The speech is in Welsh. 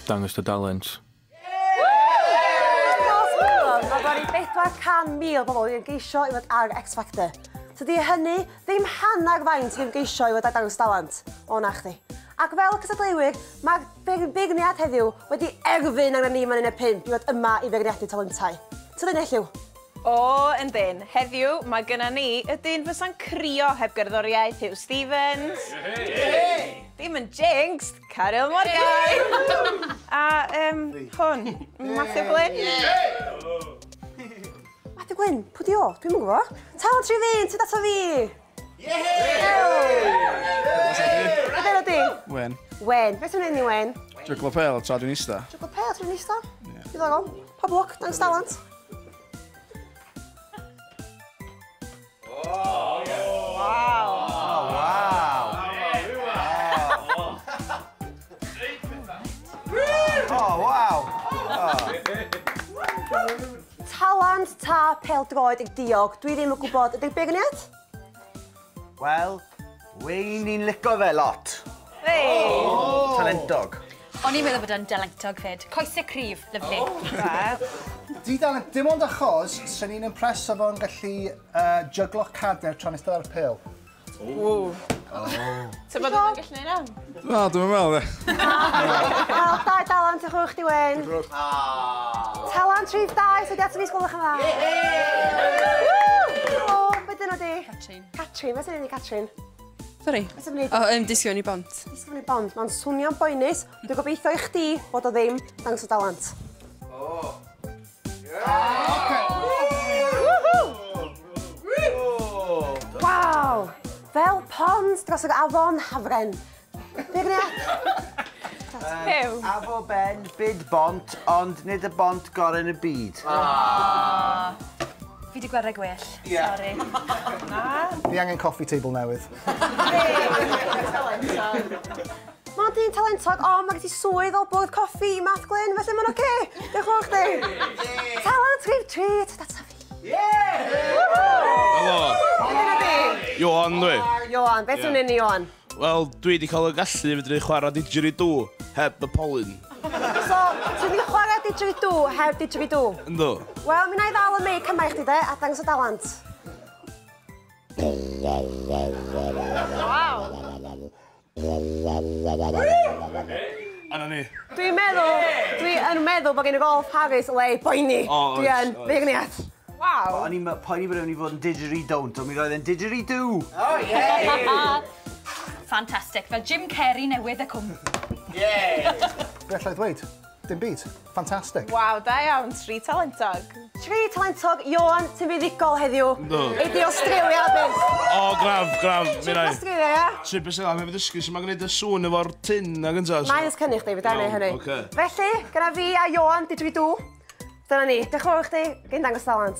Dangos dy dalent. Mae bod i 400,000 bobl yn geisio i fod ar X Factor. Tydi hynny ddim hanner faint ddim geisio i fod ar Dangos dalent. O na chdi. Ac fel cystadleuwyr, mae'r beirniad heddiw wedi erfyn arna ni fan yn y 5 i fod yma i beirniadu talentau. Tydi'n elliw? O, yndyn. Heddiw, mae gyda ni y dyn fysa'n crio heb gerddoriaeth Hugh Stevens. Dim yn jinxed, Caryl Morgan. A hwn, Matthew Glyn. Matthew Glyn, pwy di o? Dwi'n mwyn gwybod. Talent rhyfedd, sydd ato fi? Be o di? Wen. Wen, beth yw'n enni Wen? Jyglo pel tra dwi'n ista. Jyglo pel, dwi'n ista? Diddorol. Pa blwc, Dangos dalent. Talant ta pêl-droed i'w diog, dwi ddim yn gwybod ydy'r beirniad? Wel, wein ni'n licio fe lot. Talentog. O'n i'n meddwl bod o'n dalentog fyd. Coesau cryf, lyflu. Di dalent, dim ond achos, sy'n ni'n impreso fo'n gallu jyglo cader tra'n eistedd ar y pêl. Ta bod yn gallu neud am? Na, dwi'n meddwl, de. Wel, dau dalent i'ch chdi Wen. Talant rhyf dau, sydd ato fi sgwylwch yma. O, beth dyn nhw di? Catrin. Catrin, beth sy'n ei Catrin? Sorry. Beth sy'n ei? O, disgyn i bont. Disgyn i bont, mae'n swnio'n boenus. Dwi'n gobeithio i chdi bod o ddim Dangos o dalent. Waw! Fel pond dros yr afon Hafren. Beirniad? Hew. Afo ben, byd bont, ond nid y bont gorau yn y byd. Fi di gwerre gwell. Sorry. Fi angen coffee table newydd. Mae'n dyn talentog, o, mae gen ti swydd o bwrdd coffi i Math Glyn, felly mae'n oce. Diolch yn fawr chdi. Talent rhyf treat, data fi. Helo. Ioan dwi. Ioan, beth yw'n un i Ioan? Wel, dwi wedi cael y gallu fedru chwarae didgeridoo heb y polyn. So, ti wedi chwarae didgeridoo heb didgeridoo? Ynddo. Wel, mi na i ddal y meic yma i chdi de, a Dangos o dalent. Anna ni. Dwi yn meddwl bod gen i golf Harris le i boeni. Dwi yn, beirniad. Waw. O'n i'n poeni bod ewn i fod yn didgeridoo, ond mi roedd yn didgeridoo. Fantastic, fel Jim Carrey newydd y cwm. Be allai ddweud? Dim byd. Fantastic. Waw, da iawn, 3 talentog. 3 talentog, Ioan, ti'n fuddigol heddiw. Do. Eid i Australia, beth? O, graf. Ti'n Australia, ia? Trip ys yna, mae'n ddysgu sy'n mae'n gwneud y sŵn efo'r tin ag ynta. Mae'n ysgynnu chdi, fydda ni hynny. Ocê. Felly, gyda fi a Ioan, didgeridoo. Dyna ni, diolch yn fawr chdi, gen Dangos dalent.